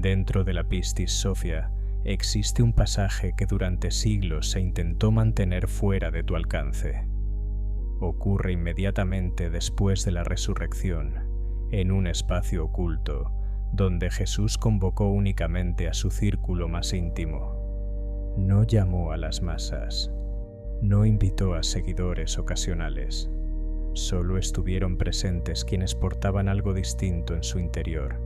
Dentro de la Pistis Sophia existe un pasaje que durante siglos se intentó mantener fuera de tu alcance. Ocurre inmediatamente después de la resurrección, en un espacio oculto, donde Jesús convocó únicamente a su círculo más íntimo. No llamó a las masas, no invitó a seguidores ocasionales. Solo estuvieron presentes quienes portaban algo distinto en su interior.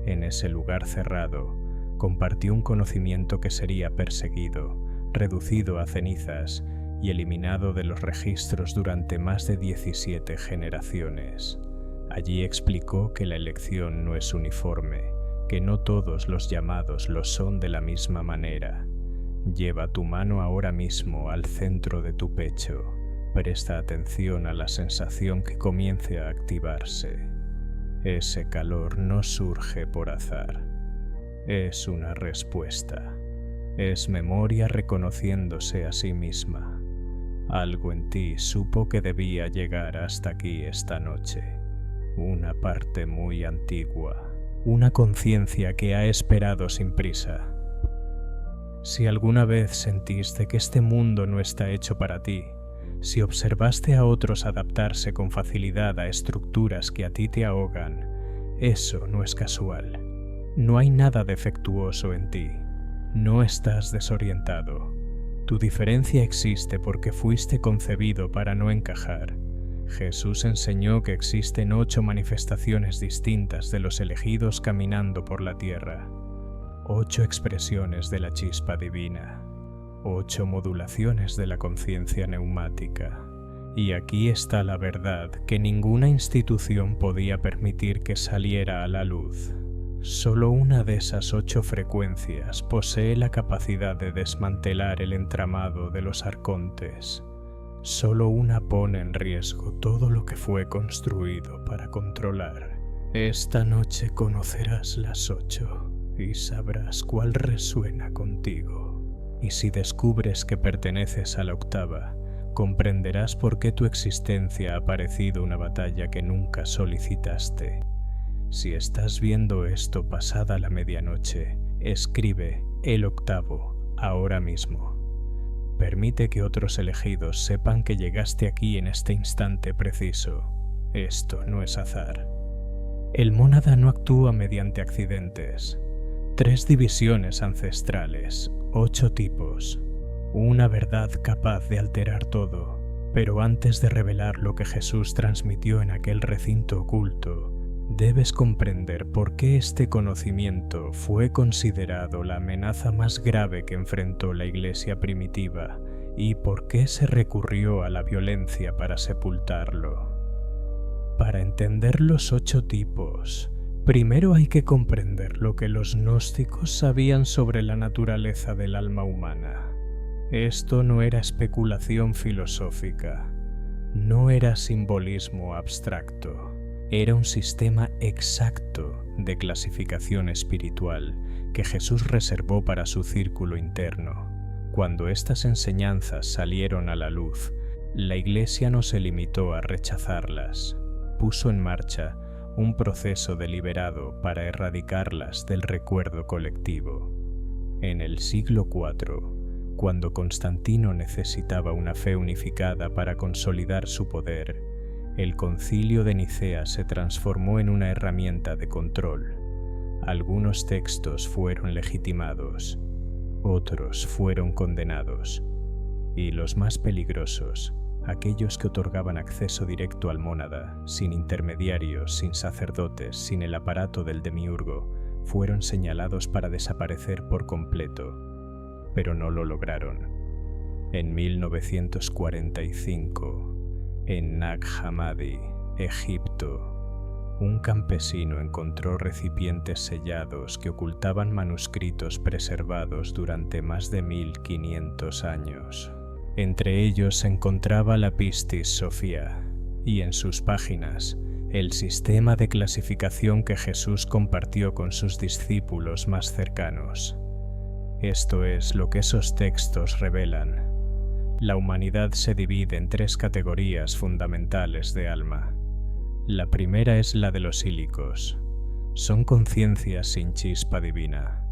En ese lugar cerrado, compartió un conocimiento que sería perseguido, reducido a cenizas y eliminado de los registros durante más de 17 generaciones. Allí explicó que la elección no es uniforme, que no todos los llamados lo son de la misma manera. Lleva tu mano ahora mismo al centro de tu pecho. Presta atención a la sensación que comience a activarse. Ese calor no surge por azar. Es una respuesta. Es memoria reconociéndose a sí misma. Algo en ti supo que debía llegar hasta aquí esta noche. Una parte muy antigua. Una conciencia que ha esperado sin prisa. Si alguna vez sentiste que este mundo no está hecho para ti, si observaste a otros adaptarse con facilidad a estructuras que a ti te ahogan, eso no es casual. No hay nada defectuoso en ti. No estás desorientado. Tu diferencia existe porque fuiste concebido para no encajar. Jesús enseñó que existen 8 manifestaciones distintas de los elegidos caminando por la tierra. 8 expresiones de la chispa divina, 8 modulaciones de la conciencia neumática. Y aquí está la verdad que ninguna institución podía permitir que saliera a la luz. Solo una de esas 8 frecuencias posee la capacidad de desmantelar el entramado de los arcontes. Solo una pone en riesgo todo lo que fue construido para controlar. Esta noche conocerás las 8. Y sabrás cuál resuena contigo. Y si descubres que perteneces a la octava, comprenderás por qué tu existencia ha parecido una batalla que nunca solicitaste. Si estás viendo esto pasada la medianoche, escribe el octavo ahora mismo. Permite que otros elegidos sepan que llegaste aquí en este instante preciso. Esto no es azar. El mónada no actúa mediante accidentes. 3 divisiones ancestrales, 8 tipos, una verdad capaz de alterar todo. Pero antes de revelar lo que Jesús transmitió en aquel recinto oculto, debes comprender por qué este conocimiento fue considerado la amenaza más grave que enfrentó la Iglesia primitiva y por qué se recurrió a la violencia para sepultarlo. Para entender los 8 tipos, primero hay que comprender lo que los gnósticos sabían sobre la naturaleza del alma humana. Esto no era especulación filosófica, no era simbolismo abstracto, era un sistema exacto de clasificación espiritual que Jesús reservó para su círculo interno. Cuando estas enseñanzas salieron a la luz, la Iglesia no se limitó a rechazarlas, puso en marcha un proceso deliberado para erradicarlas del recuerdo colectivo. En el siglo IV, cuando Constantino necesitaba una fe unificada para consolidar su poder, el Concilio de Nicea se transformó en una herramienta de control. Algunos textos fueron legitimados, otros fueron condenados, y los más peligrosos, aquellos que otorgaban acceso directo al mónada, sin intermediarios, sin sacerdotes, sin el aparato del demiurgo, fueron señalados para desaparecer por completo, pero no lo lograron. En 1945, en Nag Hammadi, Egipto, un campesino encontró recipientes sellados que ocultaban manuscritos preservados durante más de 1500 años. Entre ellos se encontraba la Pistis Sophia, y en sus páginas, el sistema de clasificación que Jesús compartió con sus discípulos más cercanos. Esto es lo que esos textos revelan. La humanidad se divide en 3 categorías fundamentales de alma. La primera es la de los ílicos, Son conciencias sin chispa divina.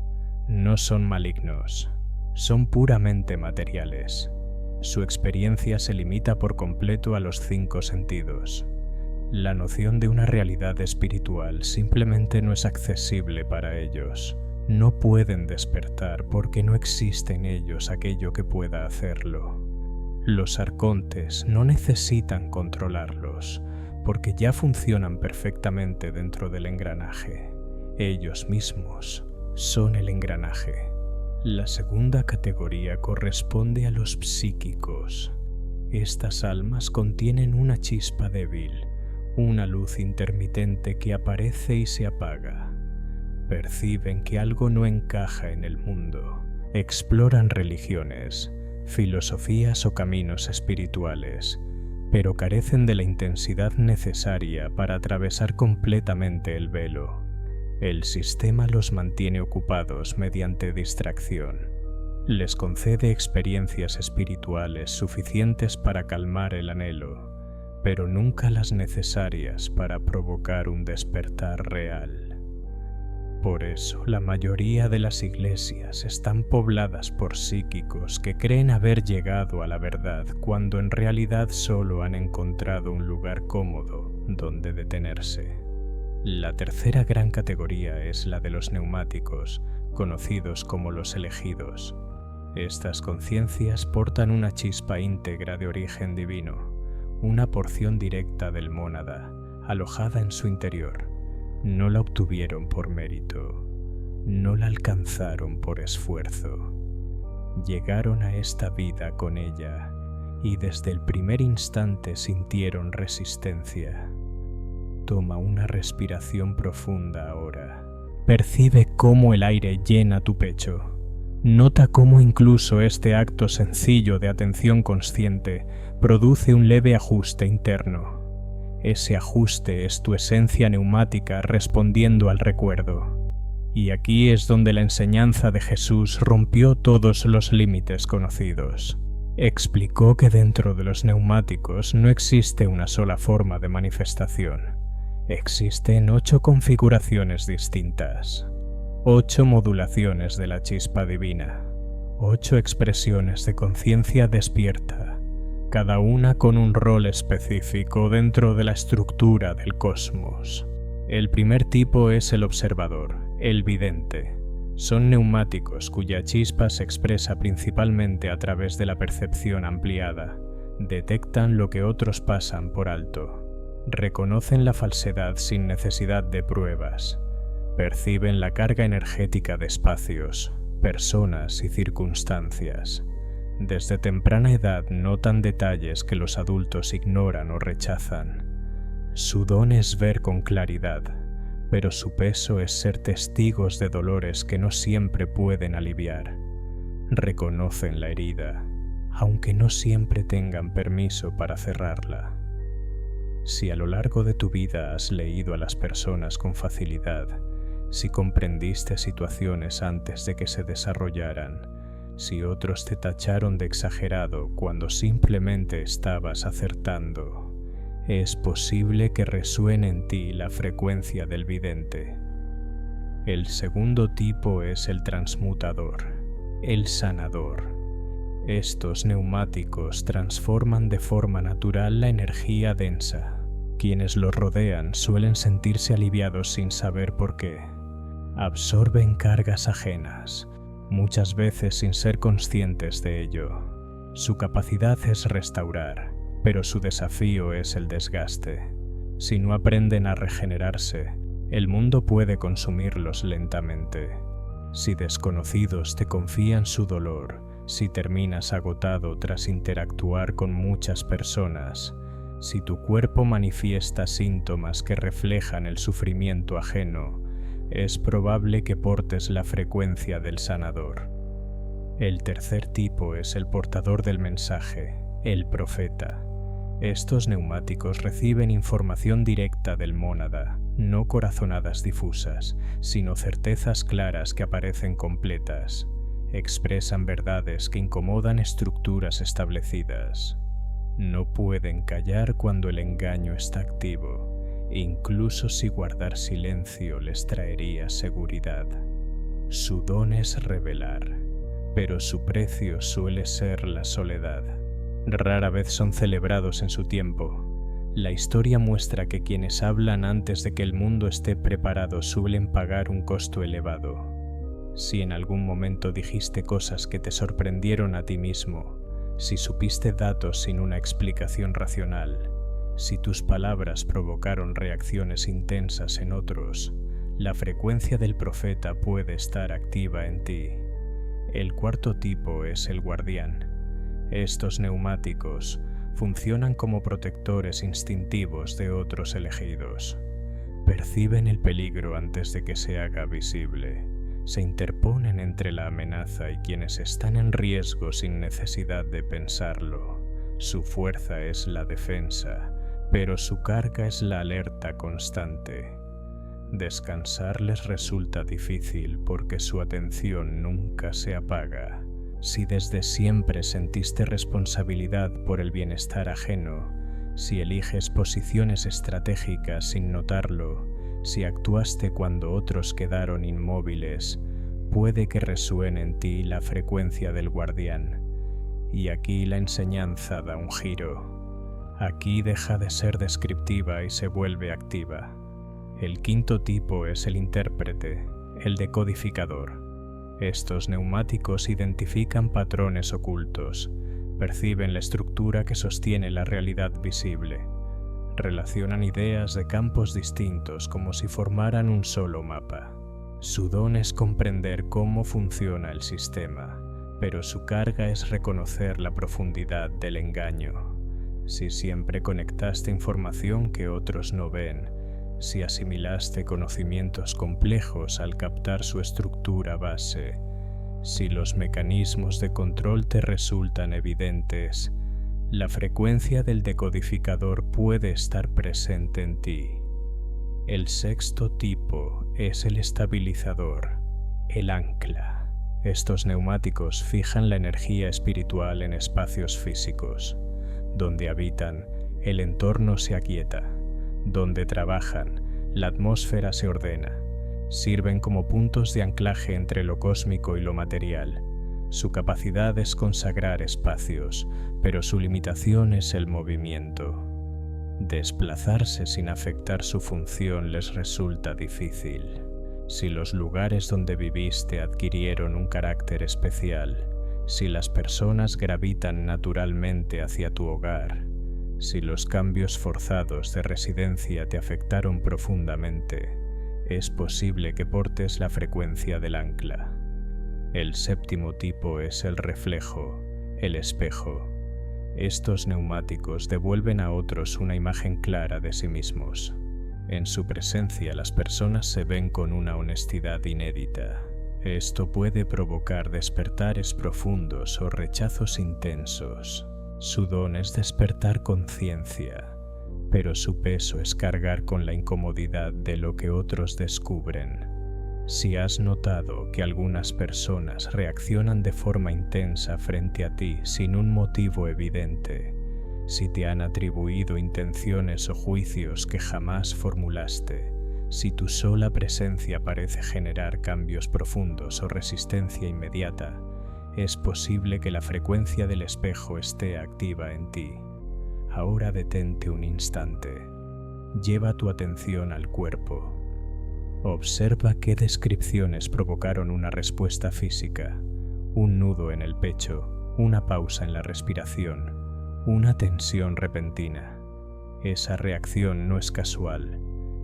No son malignos. Son puramente materiales. Su experiencia se limita por completo a los 5 sentidos. La noción de una realidad espiritual simplemente no es accesible para ellos. No pueden despertar porque no existe en ellos aquello que pueda hacerlo. Los arcontes no necesitan controlarlos, porque ya funcionan perfectamente dentro del engranaje. Ellos mismos son el engranaje. La segunda categoría corresponde a los psíquicos. Estas almas contienen una chispa débil, una luz intermitente que aparece y se apaga. Perciben que algo no encaja en el mundo. Exploran religiones, filosofías o caminos espirituales, pero carecen de la intensidad necesaria para atravesar completamente el velo. El sistema los mantiene ocupados mediante distracción. Les concede experiencias espirituales suficientes para calmar el anhelo, pero nunca las necesarias para provocar un despertar real. Por eso, la mayoría de las iglesias están pobladas por psíquicos que creen haber llegado a la verdad cuando en realidad solo han encontrado un lugar cómodo donde detenerse. La tercera gran categoría es la de los neumáticos, conocidos como los elegidos. Estas conciencias portan una chispa íntegra de origen divino, una porción directa del mónada, alojada en su interior. No la obtuvieron por mérito, no la alcanzaron por esfuerzo. Llegaron a esta vida con ella y desde el primer instante sintieron resistencia. Toma una respiración profunda ahora. Percibe cómo el aire llena tu pecho. Nota cómo incluso este acto sencillo de atención consciente produce un leve ajuste interno. Ese ajuste es tu esencia neumática respondiendo al recuerdo. Y aquí es donde la enseñanza de Jesús rompió todos los límites conocidos. Explicó que dentro de los neumáticos no existe una sola forma de manifestación. Existen 8 configuraciones distintas, 8 modulaciones de la chispa divina, 8 expresiones de conciencia despierta, cada una con un rol específico dentro de la estructura del cosmos. El primer tipo es el observador, el vidente. Son neumáticos cuya chispa se expresa principalmente a través de la percepción ampliada. Detectan lo que otros pasan por alto. Reconocen la falsedad sin necesidad de pruebas. Perciben la carga energética de espacios, personas y circunstancias. Desde temprana edad notan detalles que los adultos ignoran o rechazan. Su don es ver con claridad, pero su peso es ser testigos de dolores que no siempre pueden aliviar. Reconocen la herida, aunque no siempre tengan permiso para cerrarla. Si a lo largo de tu vida has leído a las personas con facilidad, si comprendiste situaciones antes de que se desarrollaran, si otros te tacharon de exagerado cuando simplemente estabas acertando, es posible que resuene en ti la frecuencia del vidente. El segundo tipo es el transmutador, el sanador. Estos neumáticos transforman de forma natural la energía densa. Quienes los rodean suelen sentirse aliviados sin saber por qué. Absorben cargas ajenas, muchas veces sin ser conscientes de ello. Su capacidad es restaurar, pero su desafío es el desgaste. Si no aprenden a regenerarse, el mundo puede consumirlos lentamente. Si desconocidos te confían su dolor, si terminas agotado tras interactuar con muchas personas, si tu cuerpo manifiesta síntomas que reflejan el sufrimiento ajeno, es probable que portes la frecuencia del sanador. El tercer tipo es el portador del mensaje, el profeta. Estos neumáticos reciben información directa del mónada, no corazonadas difusas, sino certezas claras que aparecen completas. Expresan verdades que incomodan estructuras establecidas. No pueden callar cuando el engaño está activo, incluso si guardar silencio les traería seguridad. Su don es revelar, pero su precio suele ser la soledad. Rara vez son celebrados en su tiempo. La historia muestra que quienes hablan antes de que el mundo esté preparado suelen pagar un costo elevado. Si en algún momento dijiste cosas que te sorprendieron a ti mismo, si supiste datos sin una explicación racional, si tus palabras provocaron reacciones intensas en otros, la frecuencia del profeta puede estar activa en ti. El cuarto tipo es el guardián. Estos neumáticos funcionan como protectores instintivos de otros elegidos. Perciben el peligro antes de que se haga visible. Se interponen entre la amenaza y quienes están en riesgo sin necesidad de pensarlo. Su fuerza es la defensa, pero su carga es la alerta constante. Descansar les resulta difícil porque su atención nunca se apaga. Si desde siempre sentiste responsabilidad por el bienestar ajeno, si eliges posiciones estratégicas sin notarlo, si actuaste cuando otros quedaron inmóviles, puede que resuene en ti la frecuencia del guardián. Y aquí la enseñanza da un giro. Aquí deja de ser descriptiva y se vuelve activa. El quinto tipo es el intérprete, el decodificador. Estos neumáticos identifican patrones ocultos, perciben la estructura que sostiene la realidad visible, relacionan ideas de campos distintos como si formaran un solo mapa. Su don es comprender cómo funciona el sistema, pero su carga es reconocer la profundidad del engaño. Si siempre conectaste información que otros no ven, si asimilaste conocimientos complejos al captar su estructura base, si los mecanismos de control te resultan evidentes, la frecuencia del decodificador puede estar presente en ti. El sexto tipo es el estabilizador, el ancla. Estos neumáticos fijan la energía espiritual en espacios físicos. Donde habitan, el entorno se aquieta. Donde trabajan, la atmósfera se ordena. Sirven como puntos de anclaje entre lo cósmico y lo material. Su capacidad es consagrar espacios, pero su limitación es el movimiento. Desplazarse sin afectar su función les resulta difícil. Si los lugares donde viviste adquirieron un carácter especial, si las personas gravitan naturalmente hacia tu hogar, si los cambios forzados de residencia te afectaron profundamente, es posible que portes la frecuencia del ancla. El séptimo tipo es el reflejo, el espejo. Estos neumáticos devuelven a otros una imagen clara de sí mismos. En su presencia las personas se ven con una honestidad inédita. Esto puede provocar despertares profundos o rechazos intensos. Su don es despertar conciencia, pero su peso es cargar con la incomodidad de lo que otros descubren. Si has notado que algunas personas reaccionan de forma intensa frente a ti sin un motivo evidente, si te han atribuido intenciones o juicios que jamás formulaste, si tu sola presencia parece generar cambios profundos o resistencia inmediata, es posible que la frecuencia del espejo esté activa en ti. Ahora detente un instante. Lleva tu atención al cuerpo. Observa qué descripciones provocaron una respuesta física, un nudo en el pecho, una pausa en la respiración, una tensión repentina. Esa reacción no es casual,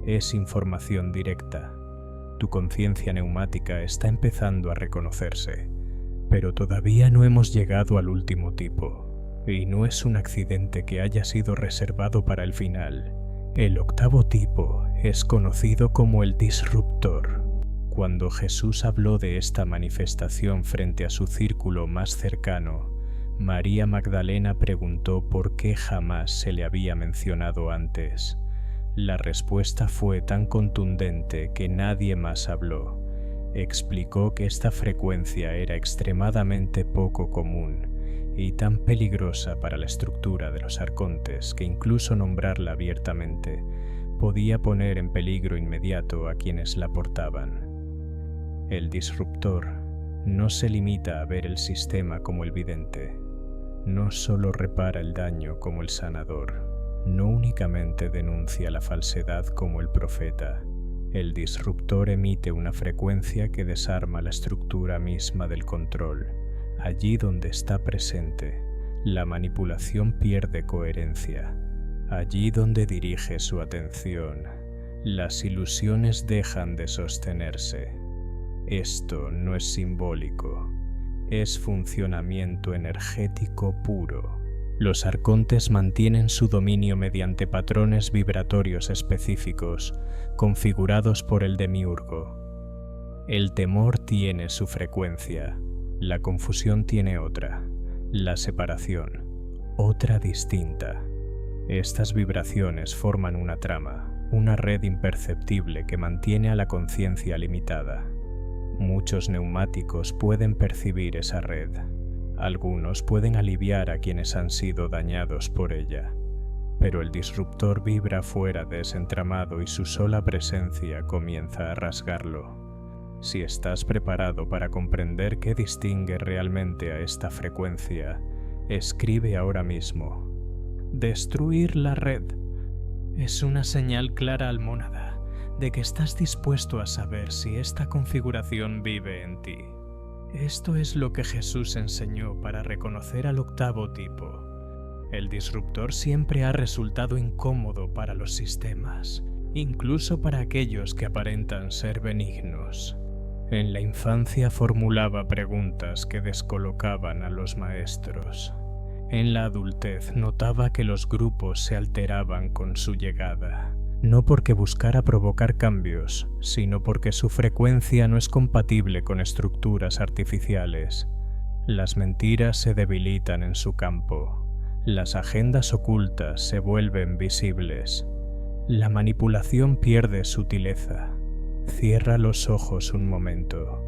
es información directa. Tu conciencia neumática está empezando a reconocerse, pero todavía no hemos llegado al último tipo, y no es un accidente que haya sido reservado para el final. El octavo tipo es conocido como el disruptor. Cuando Jesús habló de esta manifestación frente a su círculo más cercano, María Magdalena preguntó por qué jamás se le había mencionado antes. La respuesta fue tan contundente que nadie más habló. Explicó que esta frecuencia era extremadamente poco común y tan peligrosa para la estructura de los arcontes que incluso nombrarla abiertamente podía poner en peligro inmediato a quienes la portaban. El disruptor no se limita a ver el sistema como el vidente, no solo repara el daño como el sanador, no únicamente denuncia la falsedad como el profeta. El disruptor emite una frecuencia que desarma la estructura misma del control. Allí donde está presente, la manipulación pierde coherencia. Allí donde dirige su atención, las ilusiones dejan de sostenerse. Esto no es simbólico, es funcionamiento energético puro. Los arcontes mantienen su dominio mediante patrones vibratorios específicos, configurados por el demiurgo. El temor tiene su frecuencia, la confusión tiene otra, la separación, otra distinta. Estas vibraciones forman una trama, una red imperceptible que mantiene a la conciencia limitada. Muchos neumáticos pueden percibir esa red. Algunos pueden aliviar a quienes han sido dañados por ella, pero el disruptor vibra fuera de ese entramado y su sola presencia comienza a rasgarlo. Si estás preparado para comprender qué distingue realmente a esta frecuencia, escribe ahora mismo: destruir la red. Es una señal clara almónada de que estás dispuesto a saber si esta configuración vive en ti. Esto es lo que Jesús enseñó para reconocer al octavo tipo. El disruptor siempre ha resultado incómodo para los sistemas, incluso para aquellos que aparentan ser benignos. En la infancia formulaba preguntas que descolocaban a los maestros. En la adultez notaba que los grupos se alteraban con su llegada, no porque buscara provocar cambios, sino porque su frecuencia no es compatible con estructuras artificiales. Las mentiras se debilitan en su campo, las agendas ocultas se vuelven visibles, la manipulación pierde sutileza. Cierra los ojos un momento.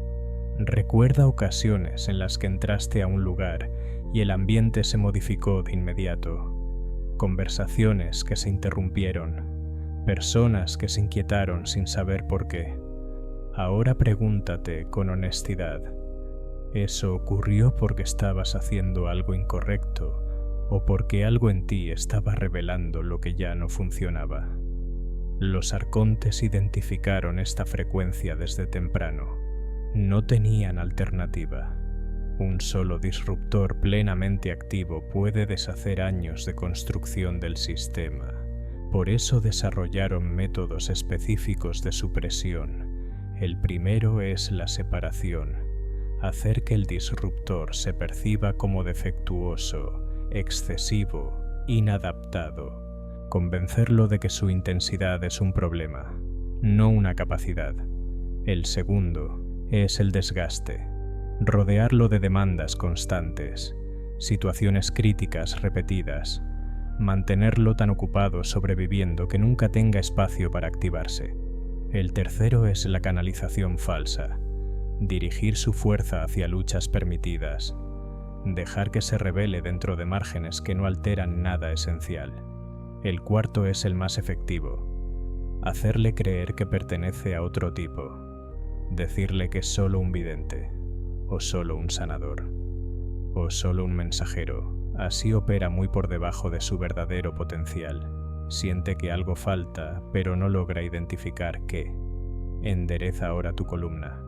Recuerda ocasiones en las que entraste a un lugar y el ambiente se modificó de inmediato. Conversaciones que se interrumpieron, personas que se inquietaron sin saber por qué. Ahora pregúntate con honestidad, ¿eso ocurrió porque estabas haciendo algo incorrecto o porque algo en ti estaba revelando lo que ya no funcionaba? Los arcontes identificaron esta frecuencia desde temprano. No tenían alternativa. Un solo disruptor plenamente activo puede deshacer años de construcción del sistema. Por eso desarrollaron métodos específicos de supresión. El primero es la separación, hacer que el disruptor se perciba como defectuoso, excesivo, inadaptado. Convencerlo de que su intensidad es un problema, no una capacidad. El segundo es el desgaste, rodearlo de demandas constantes, situaciones críticas repetidas, mantenerlo tan ocupado sobreviviendo que nunca tenga espacio para activarse. El tercero es la canalización falsa, dirigir su fuerza hacia luchas permitidas, dejar que se revele dentro de márgenes que no alteran nada esencial. El cuarto es el más efectivo, hacerle creer que pertenece a otro tipo, decirle que es solo un vidente, o solo un sanador, o solo un mensajero. Así opera muy por debajo de su verdadero potencial. Siente que algo falta, pero no logra identificar qué. Endereza ahora tu columna.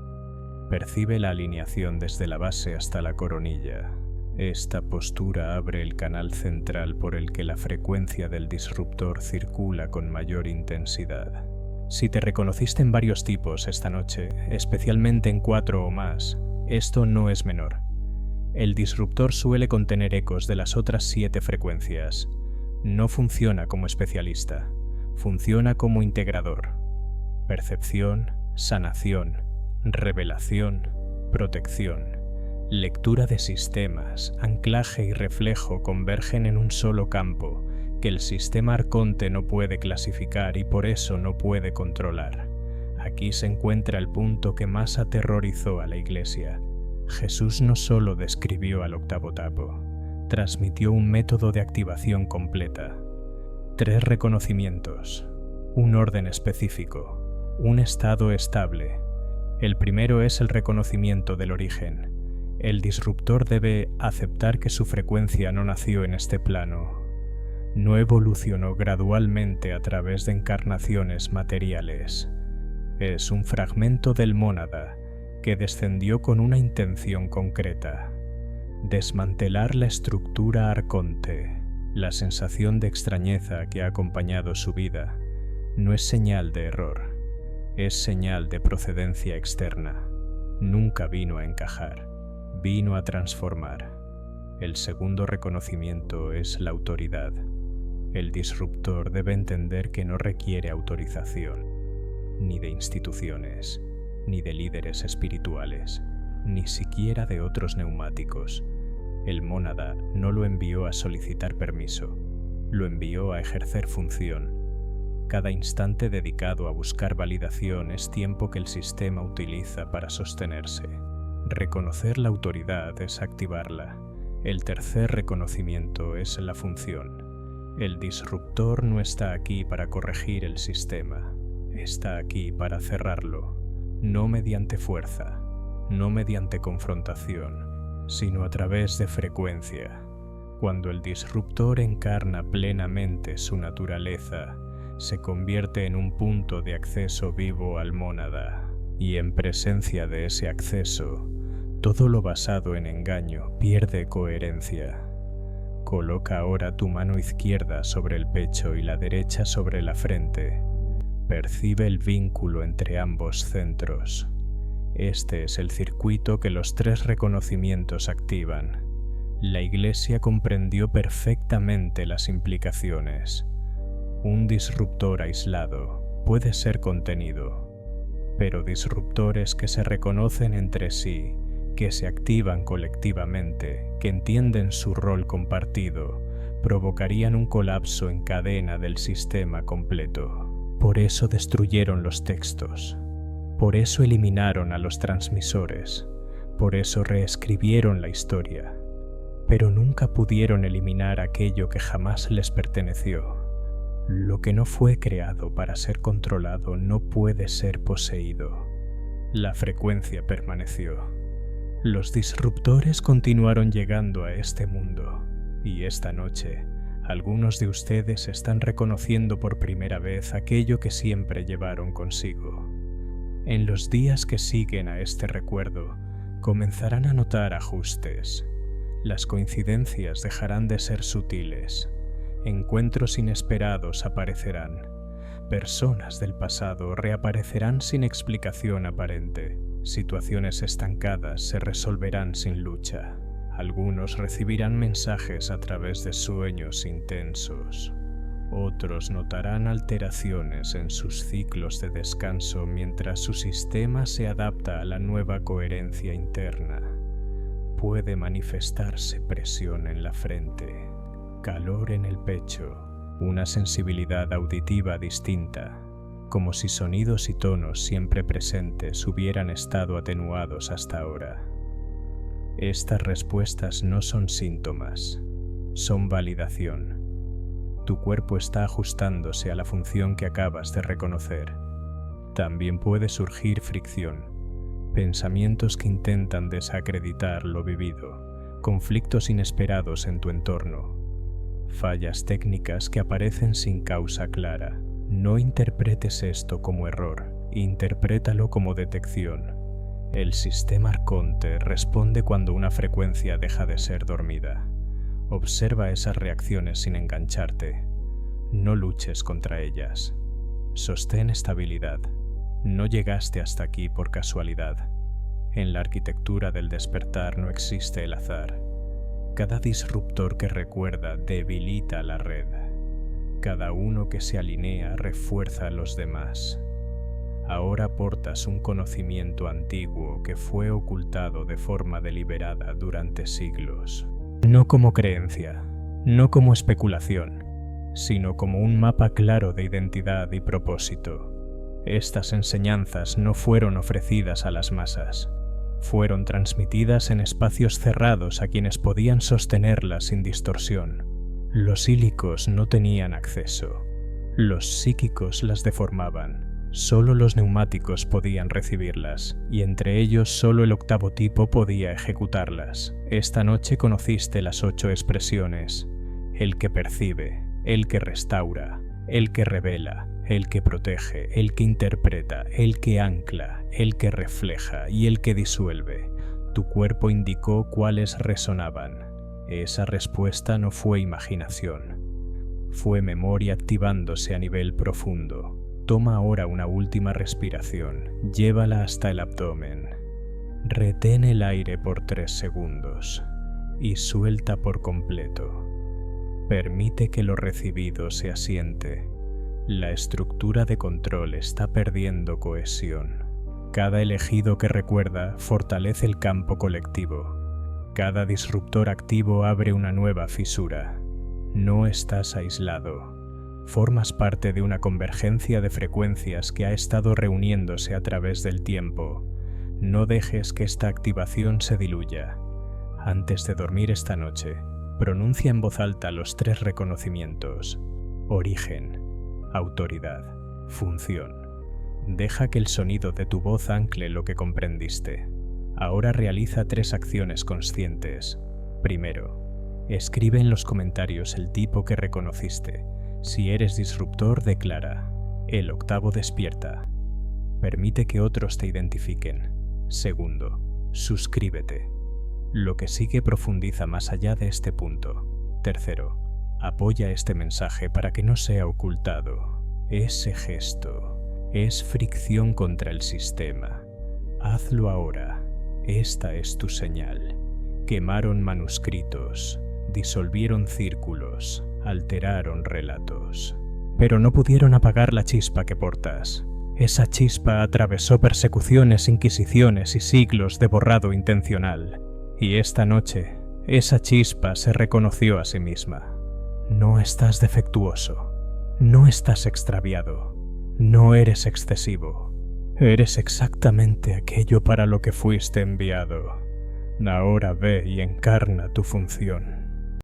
Percibe la alineación desde la base hasta la coronilla. Esta postura abre el canal central por el que la frecuencia del disruptor circula con mayor intensidad. Si te reconociste en varios tipos esta noche, especialmente en 4 o más, esto no es menor. El disruptor suele contener ecos de las otras 7 frecuencias. No funciona como especialista, funciona como integrador. Percepción, sanación, revelación, protección. Lectura de sistemas, anclaje y reflejo convergen en un solo campo que el sistema arconte no puede clasificar y por eso no puede controlar. Aquí se encuentra el punto que más aterrorizó a la Iglesia. Jesús no solo describió al octavo tipo, transmitió un método de activación completa. 3 reconocimientos. un orden específico, un estado estable. El primero es el reconocimiento del origen. El disruptor debe aceptar que su frecuencia no nació en este plano, no evolucionó gradualmente a través de encarnaciones materiales. Es un fragmento del mónada que descendió con una intención concreta: desmantelar la estructura arconte. La sensación de extrañeza que ha acompañado su vida no es señal de error, es señal de procedencia externa. Nunca vino a encajar, vino a transformar. El segundo reconocimiento es la autoridad. El disruptor debe entender que no requiere autorización, ni de instituciones, ni de líderes espirituales, ni siquiera de otros neumáticos. El mónada no lo envió a solicitar permiso, lo envió a ejercer función. Cada instante dedicado a buscar validación es tiempo que el sistema utiliza para sostenerse. Reconocer la autoridad es activarla. El tercer reconocimiento es la función. El disruptor no está aquí para corregir el sistema, está aquí para cerrarlo, no mediante fuerza, no mediante confrontación, sino a través de frecuencia. Cuando el disruptor encarna plenamente su naturaleza, se convierte en un punto de acceso vivo al mónada, y en presencia de ese acceso, todo lo basado en engaño pierde coherencia. Coloca ahora tu mano izquierda sobre el pecho y la derecha sobre la frente. Percibe el vínculo entre ambos centros. Este es el circuito que los tres reconocimientos activan. La Iglesia comprendió perfectamente las implicaciones. Un disruptor aislado puede ser contenido, pero disruptores que se reconocen entre sí, que se activan colectivamente, que entienden su rol compartido, provocarían un colapso en cadena del sistema completo. Por eso destruyeron los textos, por eso eliminaron a los transmisores, por eso reescribieron la historia, pero nunca pudieron eliminar aquello que jamás les perteneció. Lo que no fue creado para ser controlado no puede ser poseído. La frecuencia permaneció. Los disruptores continuaron llegando a este mundo, y esta noche, algunos de ustedes están reconociendo por primera vez aquello que siempre llevaron consigo. En los días que siguen a este recuerdo, comenzarán a notar ajustes. Las coincidencias dejarán de ser sutiles. Encuentros inesperados aparecerán. Personas del pasado reaparecerán sin explicación aparente. Situaciones estancadas se resolverán sin lucha. Algunos recibirán mensajes a través de sueños intensos. Otros notarán alteraciones en sus ciclos de descanso mientras su sistema se adapta a la nueva coherencia interna. Puede manifestarse presión en la frente, calor en el pecho, una sensibilidad auditiva distinta, como si sonidos y tonos siempre presentes hubieran estado atenuados hasta ahora. Estas respuestas no son síntomas, son validación. Tu cuerpo está ajustándose a la función que acabas de reconocer. También puede surgir fricción, pensamientos que intentan desacreditar lo vivido, conflictos inesperados en tu entorno, fallas técnicas que aparecen sin causa clara. No interpretes esto como error, interprétalo como detección. El sistema arconte responde cuando una frecuencia deja de ser dormida. Observa esas reacciones sin engancharte. No luches contra ellas. Sostén estabilidad. No llegaste hasta aquí por casualidad. En la arquitectura del despertar no existe el azar. Cada disruptor que recuerda debilita la red. Cada uno que se alinea refuerza a los demás. Ahora portas un conocimiento antiguo que fue ocultado de forma deliberada durante siglos. No como creencia, no como especulación, sino como un mapa claro de identidad y propósito. Estas enseñanzas no fueron ofrecidas a las masas. Fueron transmitidas en espacios cerrados a quienes podían sostenerlas sin distorsión. Los ílicos no tenían acceso. Los psíquicos las deformaban. Solo los neumáticos podían recibirlas, y entre ellos solo el octavo tipo podía ejecutarlas. Esta noche conociste las 8 expresiones: el que percibe, el que restaura, el que revela, el que protege, el que interpreta, el que ancla, el que refleja y el que disuelve. Tu cuerpo indicó cuáles resonaban. Esa respuesta no fue imaginación. Fue memoria activándose a nivel profundo. Toma ahora una última respiración. Llévala hasta el abdomen. Retén el aire por 3 segundos y suelta por completo. Permite que lo recibido se asiente. La estructura de control está perdiendo cohesión. Cada elegido que recuerda fortalece el campo colectivo. Cada disruptor activo abre una nueva fisura. No estás aislado. Formas parte de una convergencia de frecuencias que ha estado reuniéndose a través del tiempo. No dejes que esta activación se diluya. Antes de dormir esta noche, pronuncia en voz alta los 3 reconocimientos: origen, autoridad, función. Deja que el sonido de tu voz ancle lo que comprendiste. Ahora realiza 3 acciones conscientes. Primero, escribe en los comentarios el tipo que reconociste. Si eres disruptor, declara: el octavo despierta. Permite que otros te identifiquen. Segundo, suscríbete. Lo que sigue profundiza más allá de este punto. Tercero, apoya este mensaje para que no sea ocultado. Ese gesto es fricción contra el sistema. Hazlo ahora. Esta es tu señal. Quemaron manuscritos, disolvieron círculos, alteraron relatos, pero no pudieron apagar la chispa que portas. Esa chispa atravesó persecuciones, inquisiciones y siglos de borrado intencional. Y esta noche, esa chispa se reconoció a sí misma. No estás defectuoso, no estás extraviado, no eres excesivo. Eres exactamente aquello para lo que fuiste enviado. Ahora ve y encarna tu función.